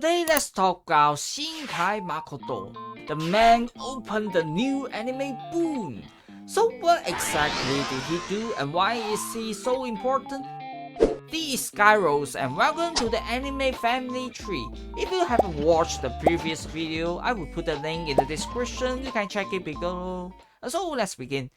Today let's talk about Shinkai Makoto. The man opened the new anime boom. So what exactly did he do and why is he so important? This is Skyros and welcome to the anime family tree. If you haven't watched the previous video, I will put the link in the description, you can check it below. So let's begin.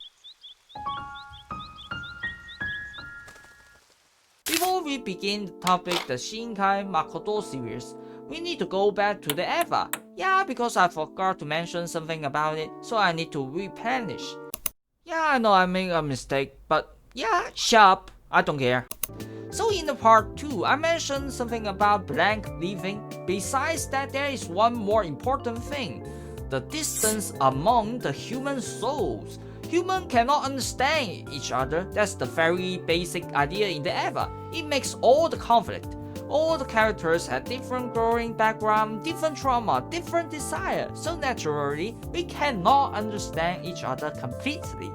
Before we begin the topic, the Shinkai Makoto series, we need to go back to the EVA. Yeah, because I forgot to mention something about it, so I need to replenish. Yeah, I know I made a mistake, but yeah, shut up, I don't care. So in the part 2, I mentioned something about blank leaving. Besides that, there is one more important thing. The distance among the human souls. Humans cannot understand each other. That's the very basic idea in the EVA. It makes all the conflict. All the characters have different growing background, different trauma, different desire. So naturally, we cannot understand each other completely.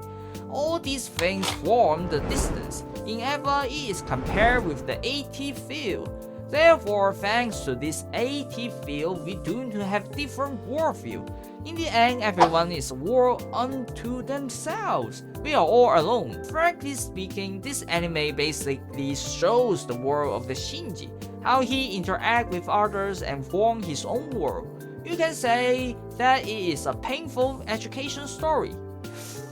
All these things form the distance. In EVA, it is compared with the AT field. Therefore, thanks to this AT field, we do have different worldview. In the end, everyone is a world unto themselves. We are all alone. Frankly speaking, this anime basically shows the world of the Shinji, how he interacts with others and form his own world. You can say that it is a painful education story.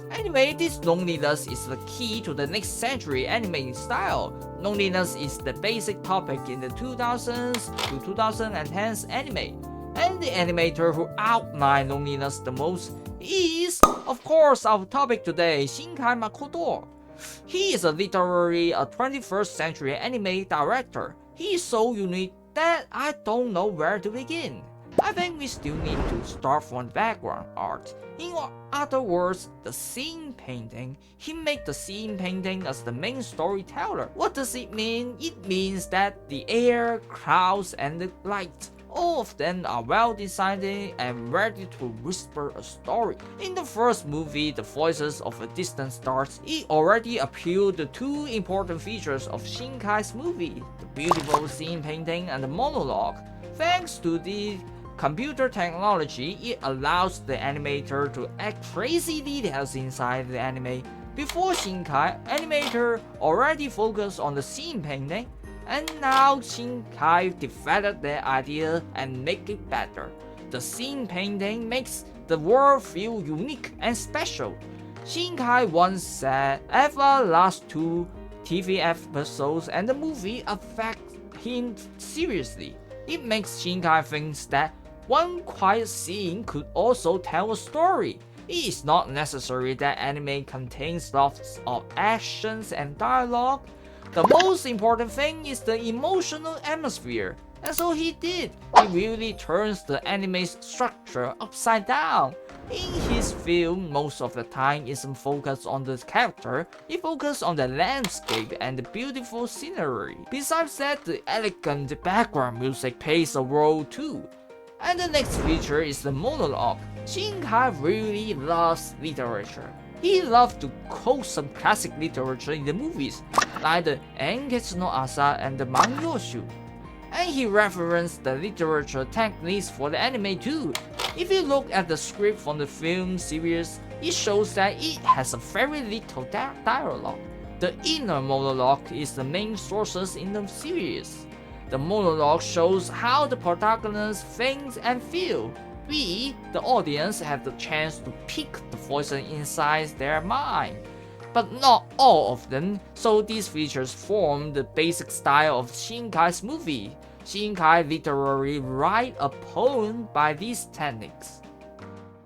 Anyway, this loneliness is the key to the next century anime style. Loneliness is the basic topic in the 2000s to 2010s anime. And the animator who outlined loneliness the most is, of course, our topic today, Shinkai Makoto. He is literally a 21st century anime director. He is so unique that I don't know where to begin. I think we still need to start from background art. In other words, the scene painting. He made the scene painting as the main storyteller. What does it mean? It means that the air, clouds, and the light, all of them are well designed and ready to whisper a story. In the first movie, The Voices of a Distant Stars, it already appealed the two important features of Shinkai's movie, the beautiful scene painting and the monologue. Thanks to the computer technology, it allows the animator to add crazy details inside the anime. Before Shinkai, animator already focused on the scene painting, and now Shinkai developed their idea and make it better. The scene painting makes the world feel unique and special. Shinkai once said, "Ever last 2 TV episodes and the movie affect him seriously." It makes Shinkai think that one quiet scene could also tell a story. It is not necessary that anime contains lots of actions and dialogue. The most important thing is the emotional atmosphere. And so he did. He really turns the anime's structure upside down. In his film, most of the time isn't focused on the character, it focuses on the landscape and the beautiful scenery. Besides that, the elegant background music plays a role too. And the next feature is the monologue. Shinkai really loves literature. He loved to quote some classic literature in the movies, like the Enketsu no Asa and the Mangyoshū. And he referenced the literature techniques for the anime too. If you look at the script from the film series, it shows that it has a very little dialogue. The inner monologue is the main sources in the series. The monologue shows how the protagonist thinks and feel. We, the audience, have the chance to pick the voices inside their mind. But not all of them, so these features form the basic style of Shinkai's movie. Shinkai literally write a poem by these techniques.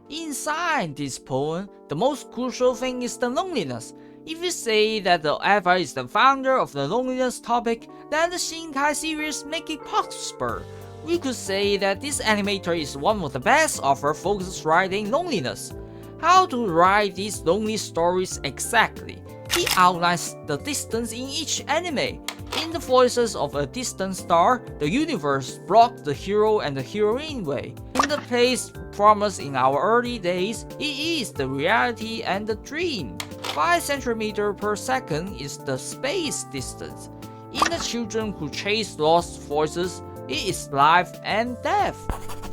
Inside this poem, the most crucial thing is the loneliness. If you say that the EVA is the founder of the loneliness topic, then the Shinkai series make it possible. We could say that this animator is one of the best author focused writing loneliness. How to write these lonely stories exactly? He outlines the distance in each anime. In The Voices of a Distant Star, the universe blocks the hero and the heroine way. In the place promised in our early days, it is the reality and the dream. 5 centimeters per second is the space distance. In The Children Who Chase Lost Voices, It is life and death.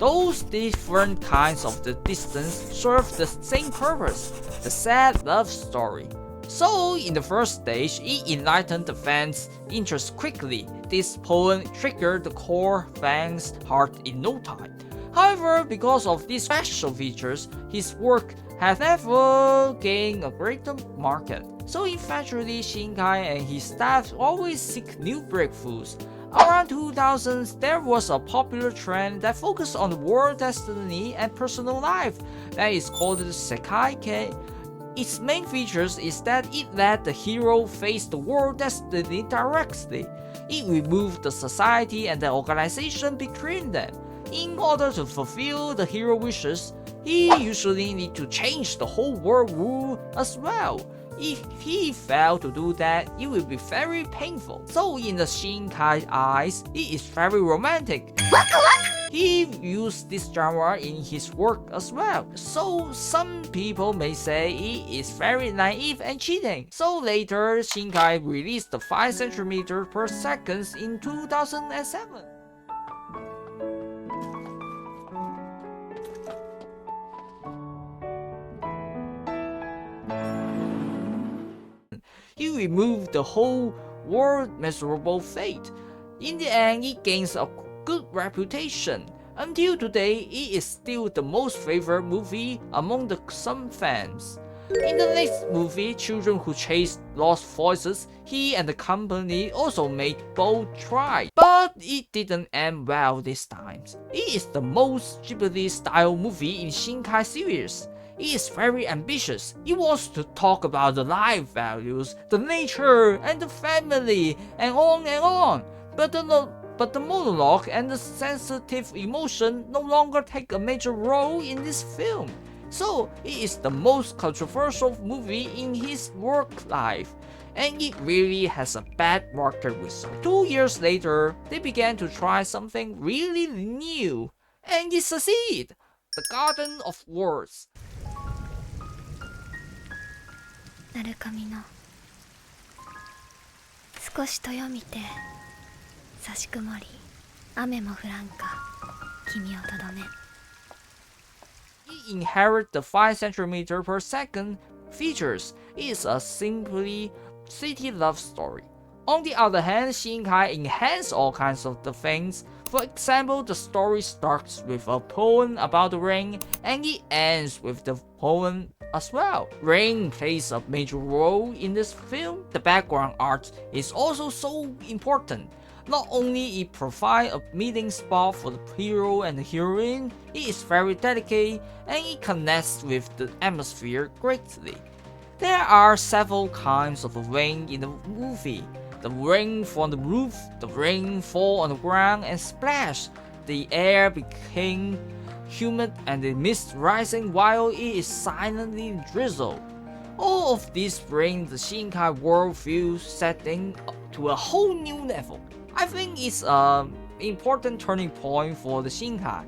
Those different kinds of the distance serve the same purpose, the sad love story. So in the first stage, it enlightened the fans' interest quickly. This poem triggered the core fans' heart in no time. However, because of these special features, his work has never gained a greater market. So eventually, Shinkai and his staff always seek new breakthroughs. Around 2000s, there was a popular trend that focused on the world destiny and personal life that is called the SHINKAI. Its main features is that it let the hero face the world destiny directly. It removed the society and the organization between them. In order to fulfill the hero wishes, he usually need to change the whole world rule as well. If he failed to do that, it will be very painful. So in the Shinkai eyes, it is very romantic. He used this genre in his work as well. So some people may say it is very naive and cheating. So later, Shinkai released the 5 cm per second in 2007. He removed the whole world miserable fate. In the end, it gains a good reputation. Until today, it is still the most favorite movie among some fans. In the next movie, Children Who Chase Lost Voices, he and the company also made bold try, but it didn't end well this time. It is the most Ghibli-style movie in Shinkai series. It is very ambitious. It wants to talk about the life values, the nature, and the family, and on and on. But the monologue and the sensitive emotion no longer take a major role in this film. So it is the most controversial movie in his work life, and it really has a bad market result. 2 years later, they began to try something really new, and it succeeded. The Garden of Words. 鳴神の少しとよみて差し曇り雨も降らんか君をとどめ He inherits the 5 cm per second features. It is a simply city love story. On the other hand, Shinkai enhances all kinds of the things. For example, the story starts with a poem about the rain and it ends with the poem as well. Rain plays a major role in this film. The background art is also so important. Not only it provides a meeting spot for the hero and the heroine, it is very delicate and it connects with the atmosphere greatly. There are several kinds of rain in the movie. The rain from the roof, the rain fall on the ground and splash. The air became humid and the mist rising while it is silently drizzle. All of this brings the Shinkai world view setting to a whole new level. I think it's an important turning point for the Shinkai.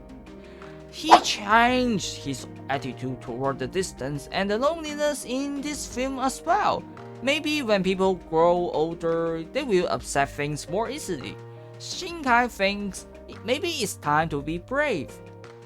He changed his attitude toward the distance and the loneliness in this film as well. Maybe when people grow older, they will accept things more easily. Shinkai thinks maybe it's time to be brave.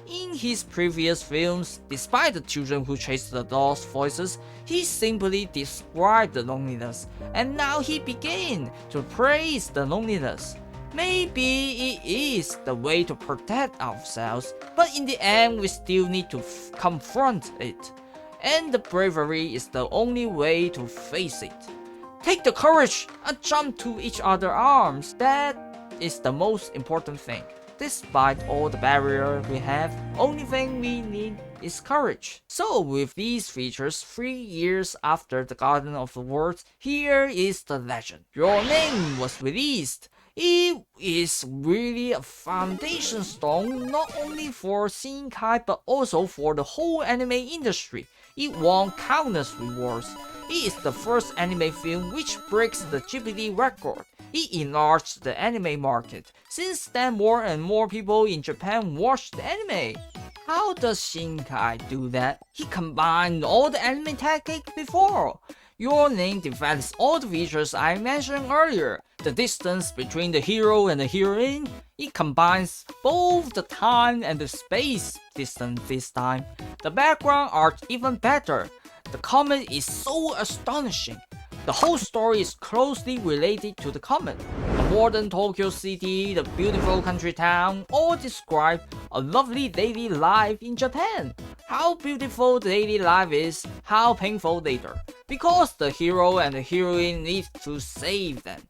In his previous films, despite the children who chase the lost voices, he simply described the loneliness, and now he began to praise the loneliness. Maybe it is the way to protect ourselves, but in the end we still need to confront it. And the bravery is the only way to face it. Take the courage and jump to each other's arms. That is the most important thing. Despite all the barriers we have, only thing we need is courage. So with these features, 3 years after the Garden of the Words, here is the legend. Your Name was released. It is really a foundation stone not only for Shinkai but also for the whole anime industry. It won countless rewards. It is the first anime film which breaks the Ghibli record. It enlarged the anime market. Since then, more and more people in Japan watch the anime. How does Shinkai do that? He combined all the anime techniques before. Your Name develops all the features I mentioned earlier. The distance between the hero and the heroine, it combines both the time and the space distance this time. The background art even better. The comic is so astonishing. The whole story is closely related to the comic. The modern Tokyo city, the beautiful country town, all describe a lovely daily life in Japan. How beautiful the daily life is, how painful later, because the hero and the heroine need to save them.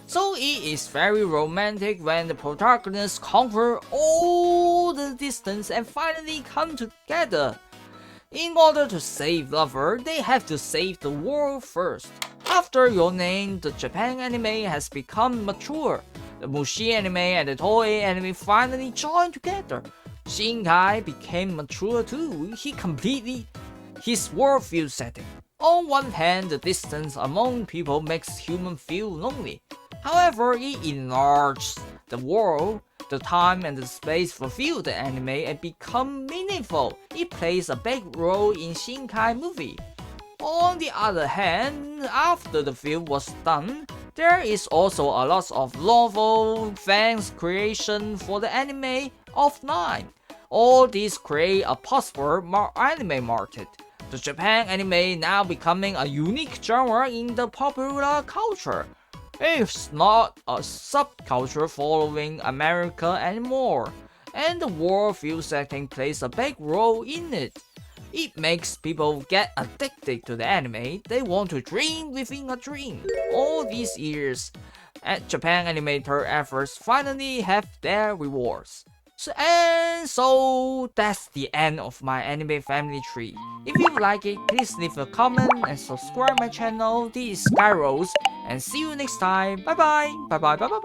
So it is very romantic when the protagonists conquer all the distance and finally come together. In order to save lover, they have to save the world first. After Your Name, the Japan anime has become mature. The Mushi anime and the Toei anime finally joined together. Shinkai became mature too. He completed his worldview setting. On one hand, the distance among people makes humans feel lonely. However, it enlarges the world. The time and the space fulfill the anime and become meaningful. It plays a big role in Shinkai movie. On the other hand, after the film was done, there is also a lot of novel fans creation for the anime offline. All these create a possible anime market. The Japan anime now becoming a unique genre in the popular culture. It's not a subculture following America anymore, and the worldview setting plays a big role in it. It makes people get addicted to the anime. They want to dream within a dream. All these years, Japan animator efforts finally have their rewards. So that's the end of my anime family tree. If you like it, please leave a comment and subscribe my channel. This is Sharou, and see you next time. Bye bye. Bye bye. Bye bye.